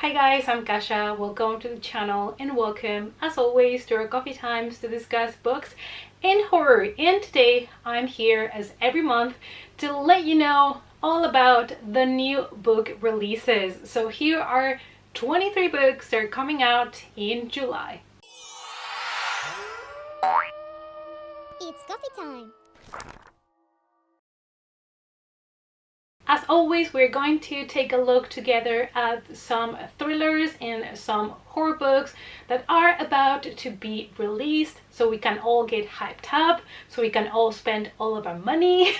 Hi guys, I'm Kasha. Welcome to the channel and welcome as always to our coffee times to discuss books and horror. And today I'm here as every month to let you know all about the new book releases. So here are 23 books that are coming out in July. It's coffee time! As always, we're going to take a look together at some thrillers and some horror books that are about to be released, so we can all get hyped up, so we can all spend all of our money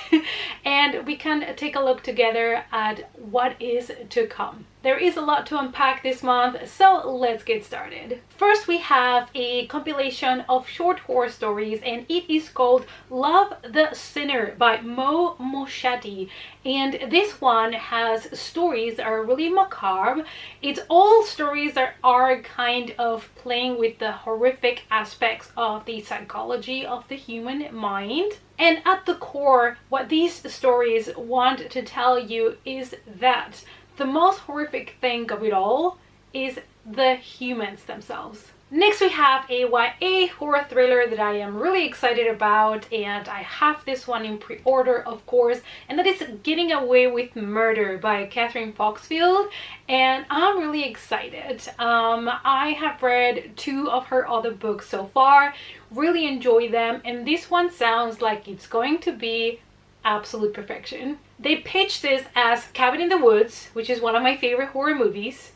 and we can take a look together at what is to come. There is a lot to unpack this month, so let's get started. First, we have a compilation of short horror stories, and it is called Love the Sinner by Mo Moshati. And this one has stories that are really macabre. It's all stories that are kind of playing with the horrific aspects of the psychology of the human mind. And at the core, what these stories want to tell you is that the most horrific thing of it all is the humans themselves. Next, we have a YA horror thriller that I am really excited about, and I have this one in pre-order, of course, and that is Getting Away with Murder by Catherine Foxfield, and I'm really excited. I have read 2 of her other books so far, really enjoy them, and this one sounds like it's going to be absolute perfection. They pitched this as Cabin in the Woods, which is one of my favorite horror movies,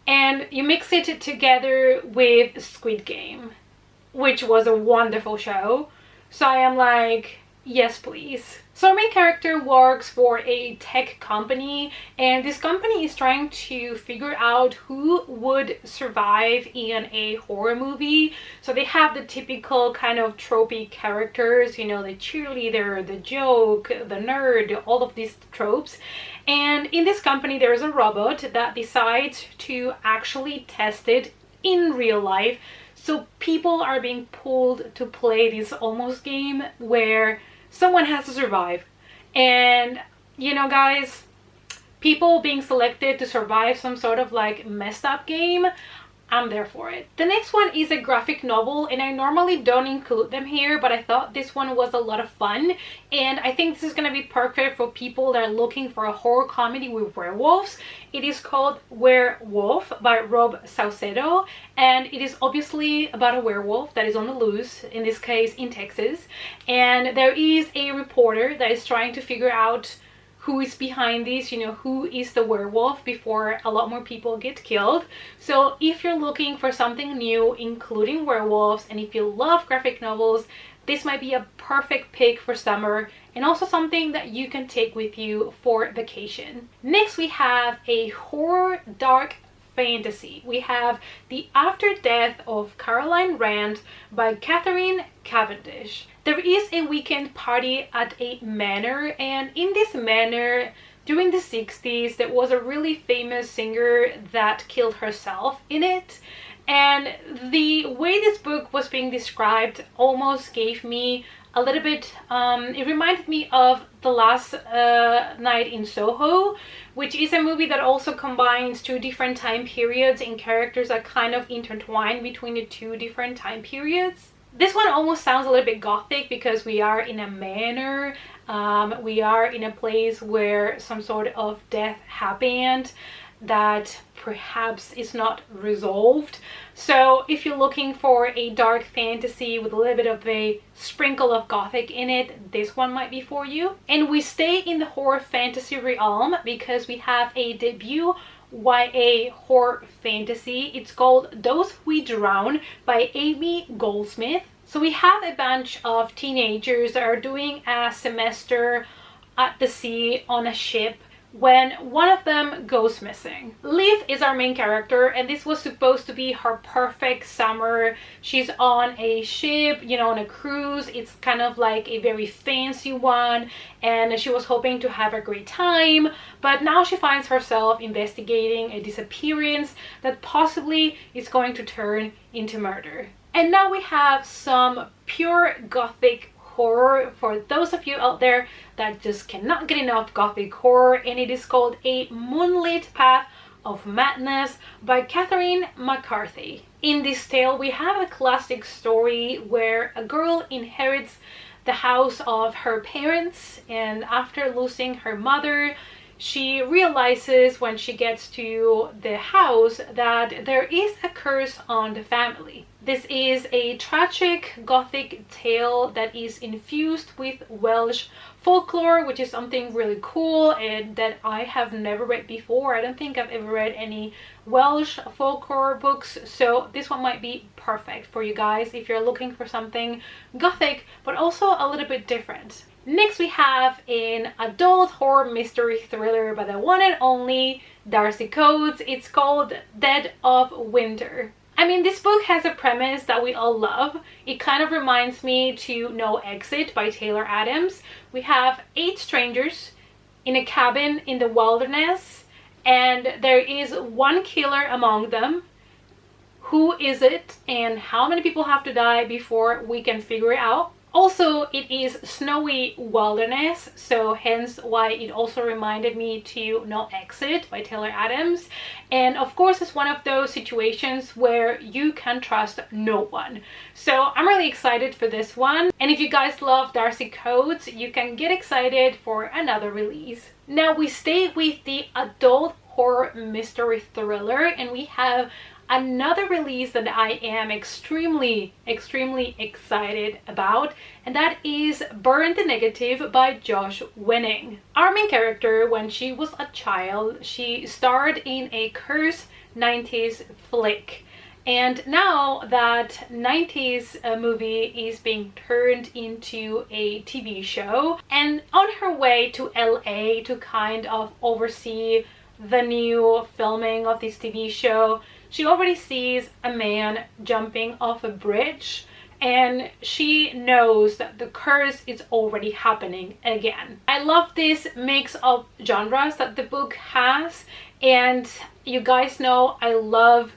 and you mix it together with Squid Game, which was a wonderful show. So I am like, yes please. So our main character works for a tech company, and this company is trying to figure out who would survive in a horror movie. So they have the typical kind of tropey characters, you know, the cheerleader, the joke, the nerd, all of these tropes. And in this company there is a robot that decides to actually test it in real life. So people are being pulled to play this almost game where someone has to survive. And you know guys, people being selected to survive some sort of like messed up game, I'm there for it. The next one is a graphic novel, and I normally don't include them here, but I thought this one was a lot of fun, and I think this is gonna be perfect for people that are looking for a horror comedy with werewolves. It is called Werewolf by Rob Saucedo, and it is obviously about a werewolf that is on the loose, in this case in Texas, and there is a reporter that is trying to figure out who is behind this, you know, who is the werewolf before a lot more people get killed. So if you're looking for something new, including werewolves, and if you love graphic novels, this might be a perfect pick for summer, and also something that you can take with you for vacation. Next, we have a horror dark fantasy. We have The After Death of Caroline Rand by Catherine Cavendish. There is a weekend party at a manor, and in this manor during the 60s there was a really famous singer that killed herself in it. And the way this book was being described almost gave me a little bit, it reminded me of The Last Night in Soho, which is a movie that also combines 2 different time periods and characters that kind of intertwine between the 2 different time periods. This one almost sounds a little bit gothic because we are in a manor, we are in a place where some sort of death happened that perhaps is not resolved. So if you're looking for a dark fantasy with a little bit of a sprinkle of gothic in it, this one might be for you. And we stay in the horror fantasy realm because we have a debut YA horror fantasy. It's called Those We Drown by Amy Goldsmith. So we have a bunch of teenagers that are doing a semester at the sea on a ship when one of them goes missing. Liv is our main character, and this was supposed to be her perfect summer. She's on a ship, you know, on a cruise. It's kind of like a very fancy one, and she was hoping to have a great time, but now she finds herself investigating a disappearance that possibly is going to turn into murder. And now we have some pure gothic horror for those of you out there that just cannot get enough gothic horror, and it is called A Moonlit Path of Madness by Catherine McCarthy. In this tale, we have a classic story where a girl inherits the house of her parents, and after losing her mother, she realizes when she gets to the house that there is a curse on the family. This is a tragic Gothic tale that is infused with Welsh folklore, which is something really cool and that I have never read before. I don't think I've ever read any Welsh folklore books, so this one might be perfect for you guys if you're looking for something Gothic but also a little bit different. Next we have an adult horror mystery thriller by the one and only Darcy Coates. It's called Dead of Winter. I mean, this book has a premise that we all love. It kind of reminds me to No Exit by Taylor Adams. We have 8 strangers in a cabin in the wilderness, and there is one killer among them. Who is it and how many people have to die before we can figure it out? Also, it is snowy wilderness, so hence why it also reminded me to No Exit by Taylor Adams. And of course, it's one of those situations where you can trust no one. So I'm really excited for this one. And if you guys love Darcy Coates, you can get excited for another release. Now we stay with the adult horror mystery thriller, and we have another release that I am extremely excited about, and that is Burn the Negative by Josh Winning. Our main character, when she was a child, she starred in a cursed 90s flick. And now that 90s movie is being turned into a TV show, and on her way to LA to kind of oversee the new filming of this TV show, she already sees a man jumping off a bridge, and she knows that the curse is already happening again. I love this mix of genres that the book has, and you guys know I love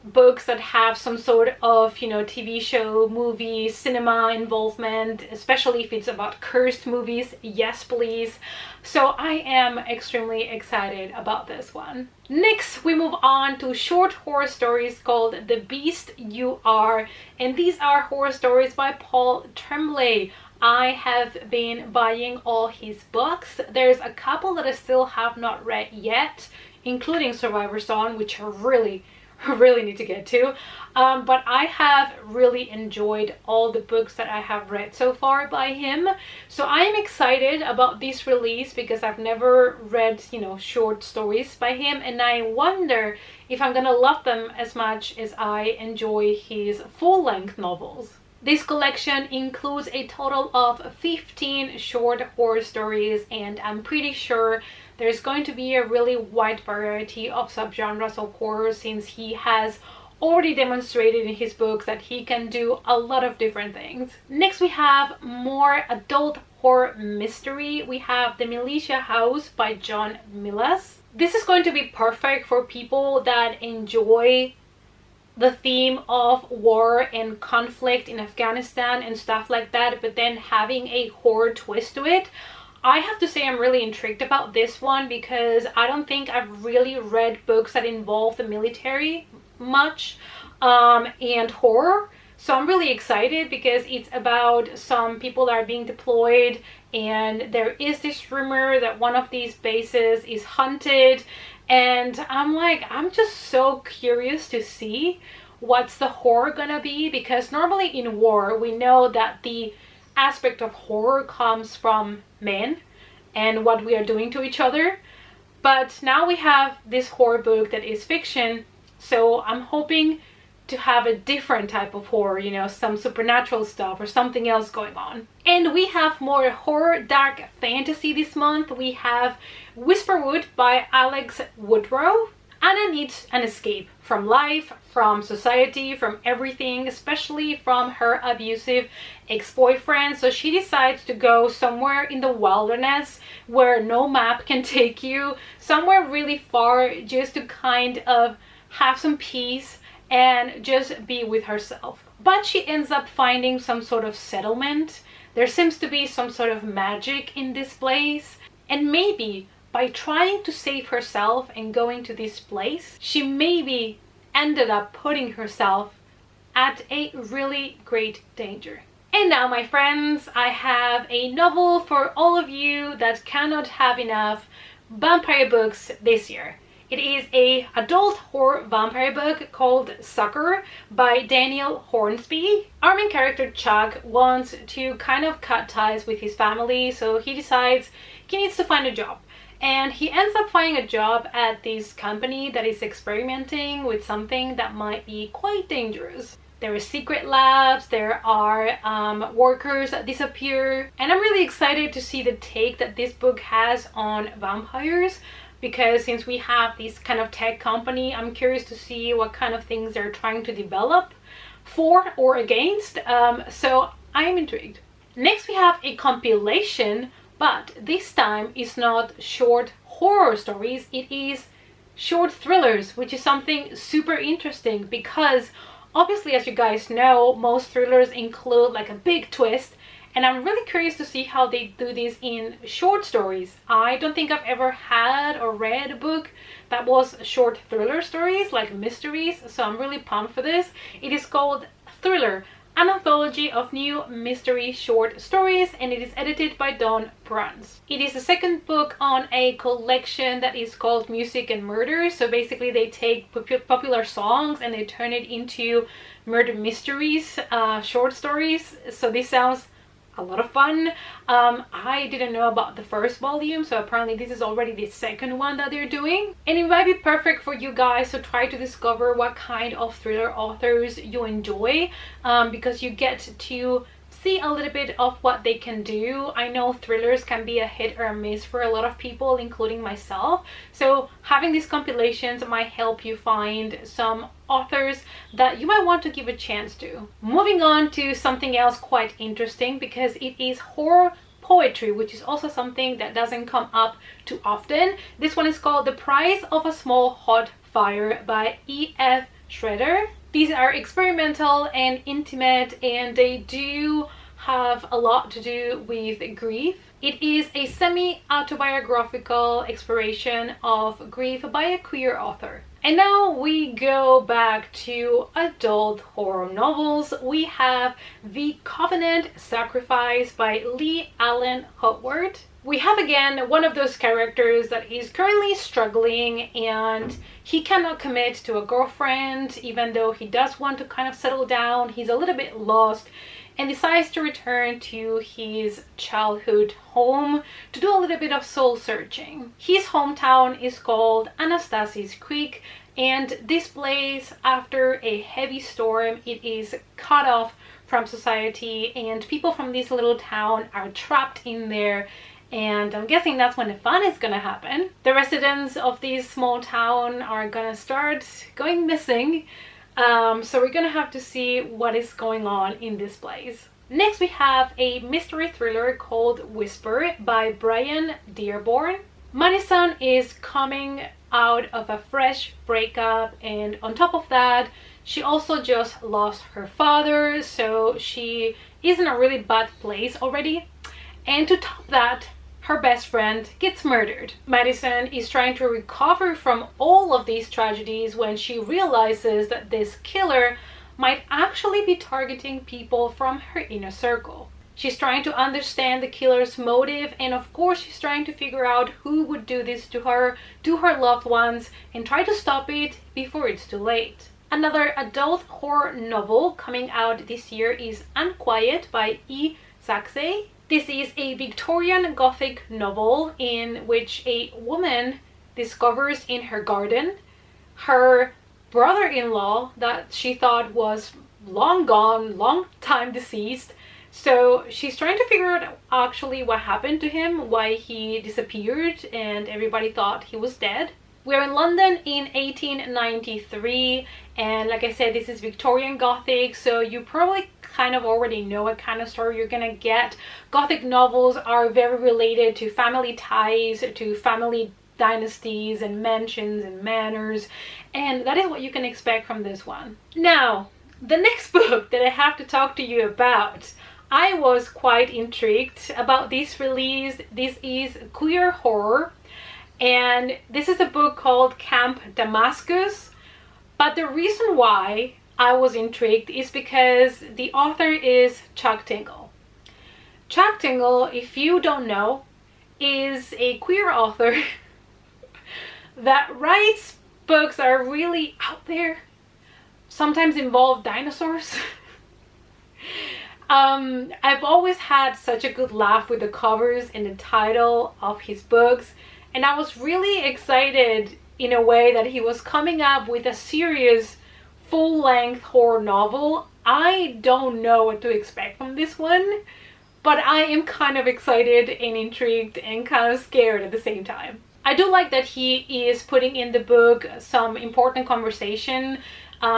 books that have some sort of, you know, TV show, movie, cinema involvement, especially if it's about cursed movies. Yes, please. So I am extremely excited about this one. Next, we move on to short horror stories called The Beast You Are, and these are horror stories by Paul Tremblay. I have been buying all his books. There's a couple that I still have not read yet, including Survivor Song, which I really need to get to, but I have really enjoyed all the books that I have read so far by him. So I am excited about this release because I've never read, you know, short stories by him, and I wonder if I'm gonna love them as much as I enjoy his full-length novels. This collection includes a total of 15 short horror stories, and I'm pretty sure there's going to be a really wide variety of subgenres of horror, since he has already demonstrated in his books that he can do a lot of different things. Next, we have more adult horror mystery. We have The Militia House by John Millas. This is going to be perfect for people that enjoy the theme of war and conflict in Afghanistan and stuff like that, but then having a horror twist to it. I have to say I'm really intrigued about this one because I don't think I've really read books that involve the military much and horror. So I'm really excited because it's about some people that are being deployed, and there is this rumor that one of these bases is haunted, and I'm just so curious to see what's the horror gonna be, because normally in war we know that the aspect of horror comes from men and what we are doing to each other, but now we have this horror book that is fiction, so I'm hoping to have a different type of horror, you know, some supernatural stuff or something else going on. And we have more horror dark fantasy this month. We have Whisperwood by Alex Woodrow. Anna needs an escape from life, from society, from everything, especially from her abusive ex-boyfriend. So she decides to go somewhere in the wilderness where no map can take you, somewhere really far, just to kind of have some peace and just be with herself. But she ends up finding some sort of settlement. There seems to be some sort of magic in this place, and maybe by trying to save herself and going to this place, she maybe ended up putting herself at a really great danger. And now, my friends, I have a novel for all of you that cannot have enough vampire books this year. It is a adult horror vampire book called Sucker by Daniel Hornsby. Our main character Chuck wants to kind of cut ties with his family, so he decides he needs to find a job. And he ends up finding a job at this company that is experimenting with something that might be quite dangerous. There are secret labs, there are workers that disappear, and I'm really excited to see the take that this book has on vampires, because since we have this kind of tech company, I'm curious to see what kind of things they're trying to develop for or against, so I'm intrigued. Next we have a compilation, but this time it's not short horror stories, it is short thrillers, which is something super interesting because obviously, as you guys know, most thrillers include like a big twist, and I'm really curious to see how they do this in short stories. I don't think I've ever had or read a book that was short thriller stories, like mysteries, so I'm really pumped for this. It is called Thriller, an anthology of new mystery short stories, and it is edited by Dawn Bruns. It is the second book on a collection that is called Music and Murder. So basically they take popular songs and they turn it into murder mysteries, short stories. So this sounds a lot of fun. I didn't know about the first volume, so apparently this is already the second one that they're doing, and it might be perfect for you guys to try to discover what kind of thriller authors you enjoy, because you get to see a little bit of what they can do. I know thrillers can be a hit or a miss for a lot of people, including myself, so having these compilations might help you find some authors that you might want to give a chance to. Moving on to something else quite interesting, because it is horror poetry, which is also something that doesn't come up too often. This one is called The Price of a Small Hot Fire by E.F. Schroeder. These are experimental and intimate, and they do have a lot to do with grief. It is a semi-autobiographical exploration of grief by a queer author. And now we go back to adult horror novels. We have The Covenant Sacrifice by Lee Allen Howard. We have again one of those characters that is currently struggling, and he cannot commit to a girlfriend even though he does want to kind of settle down. He's a little bit lost and decides to return to his childhood home to do a little bit of soul searching. His hometown is called Anastasis Creek, and this place, after a heavy storm, it is cut off from society, and people from this little town are trapped in there, and I'm guessing that's when the fun is gonna happen. The residents of this small town are gonna start going missing, so we're gonna have to see what is going on in this place. Next we have a mystery thriller called Whisper by Brian Dearborn. Madison is coming out of a fresh breakup, and on top of that she also just lost her father, so she is in a really bad place already, and to top that, her best friend gets murdered. Madison is trying to recover from all of these tragedies when she realizes that this killer might actually be targeting people from her inner circle. She's trying to understand the killer's motive, and of course she's trying to figure out who would do this to her loved ones, and try to stop it before it's too late. Another adult horror novel coming out this year is Unquiet by E. Saxe. This is a Victorian Gothic novel in which a woman discovers in her garden her brother-in-law that she thought was long gone, long time deceased. So she's trying to figure out actually what happened to him, why he disappeared, and everybody thought he was dead. We're in London in 1893, and like I said, this is Victorian Gothic, so you probably kind of already know what kind of story you're gonna get. Gothic novels are very related to family ties, to family dynasties and mansions and manors, and that is what you can expect from this one. Now, the next book that I have to talk to you about, I was quite intrigued about this release. This is queer horror, And this is a book called Camp Damascus. But the reason why I was intrigued is because the author is Chuck Tingle. Chuck Tingle, if you don't know, is a queer author that writes books that are really out there, sometimes involve dinosaurs. I've always had such a good laugh with the covers and the title of his books, and I was really excited in a way that he was coming up with a serious full-length horror novel. I don't know what to expect from this one, but I am kind of excited and intrigued and kind of scared at the same time. I do like that he is putting in the book some important conversation.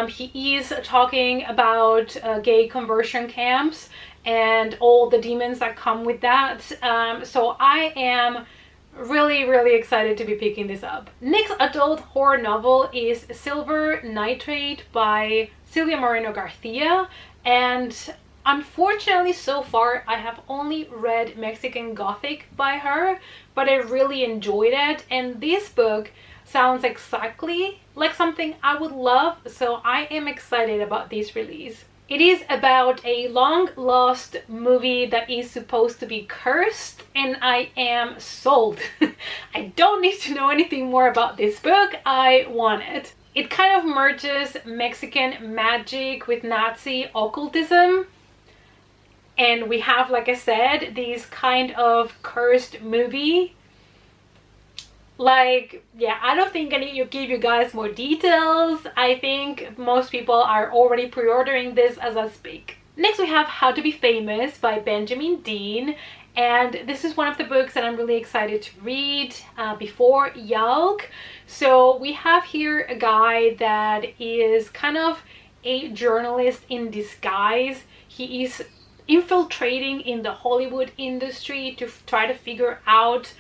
He is talking about gay conversion camps and all the demons that come with that. So I am really excited to be picking this up. Next adult horror novel is Silver Nitrate by Silvia Moreno Garcia, and unfortunately so far I have only read Mexican Gothic by her, but I really enjoyed it, and this book sounds exactly like something I would love, so I am excited about this release. It is about a long lost movie that is supposed to be cursed, and I am sold. I don't need to know anything more about this book. I want it. It kind of merges Mexican magic with Nazi occultism. And we have, like I said, this kind of cursed movie. Like, yeah, I don't think I need to give you guys more details. I think most people are already pre-ordering this as I speak. Next we have How to Be Famous by Benjamin Dean. And this is one of the books that I'm really excited to read before Yalk. So we have here a guy that is kind of a journalist in disguise. He is infiltrating in the Hollywood industry to try to figure out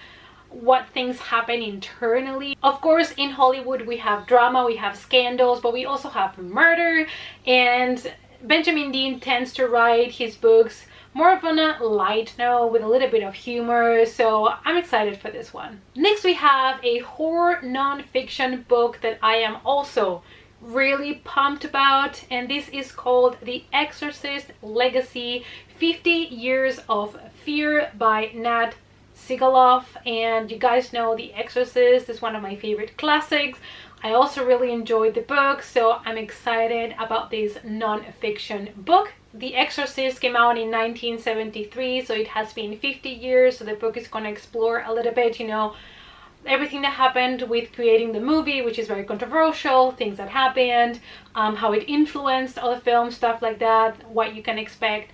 what things happen internally. Of course, in Hollywood we have drama, we have scandals, but we also have murder, and Benjamin Dean tends to write his books more of on a light note with a little bit of humor, so I'm excited for this one. Next we have a horror non-fiction book that I am also really pumped about, and this is called The Exorcist Legacy: 50 Years of Fear by Nat Sigaloff. And you guys know The Exorcist is one of my favorite classics. I also really enjoyed the book, so I'm excited about this non-fiction book. The Exorcist came out in 1973, so it has been 50 years, so the book is going to explore a little bit, you know, everything that happened with creating the movie, which is very controversial, things that happened, how it influenced other films, stuff like that, what you can expect.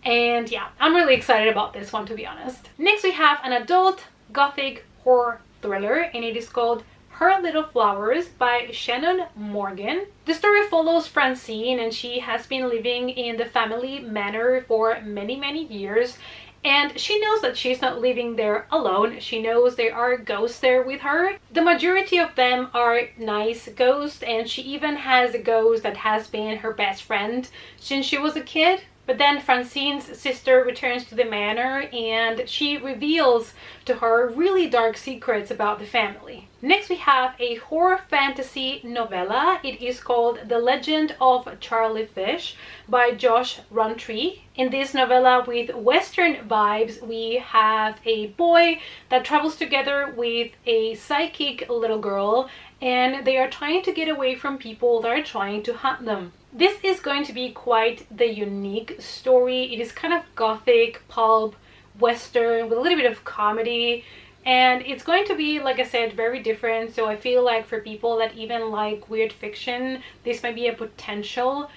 And yeah, I'm really excited about this one, to be honest. Next we have an adult Gothic horror thriller, and it is called Her Little Flowers by Shannon Morgan. The story follows Francine, and she has been living in the family manor for many years, and she knows that she's not living there alone. She knows there are ghosts there with her. The majority of them are nice ghosts, and she even has a ghost that has been her best friend since she was a kid. But then Francine's sister returns to the manor, and she reveals to her really dark secrets about the family. Next we have a horror fantasy novella. It is called The Legend of Charlie Fish by Josh Rountree. In this novella with Western vibes, we have a boy that travels together with a psychic little girl, and they are trying to get away from people that are trying to hunt them. This is going to be quite the unique story. It is kind of gothic, pulp, western with a little bit of comedy, and it's going to be, like I said, very different. So I feel like for people that even like weird fiction, this might be a potential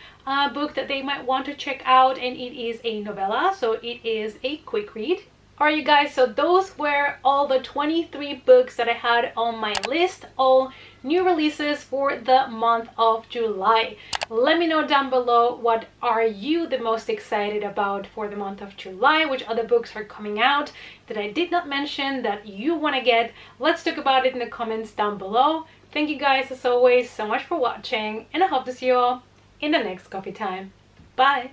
book that they might want to check out, and it is a novella, so it is a quick read. Alright you guys, so those were all the 23 books that I had on my list, all new releases for the month of July. Let me know down below, what are you the most excited about for the month of July? Which other books are coming out that I did not mention that you want to get? Let's talk about it in the comments down below. Thank you guys as always so much for watching, and I hope to see you all in the next coffee time. Bye!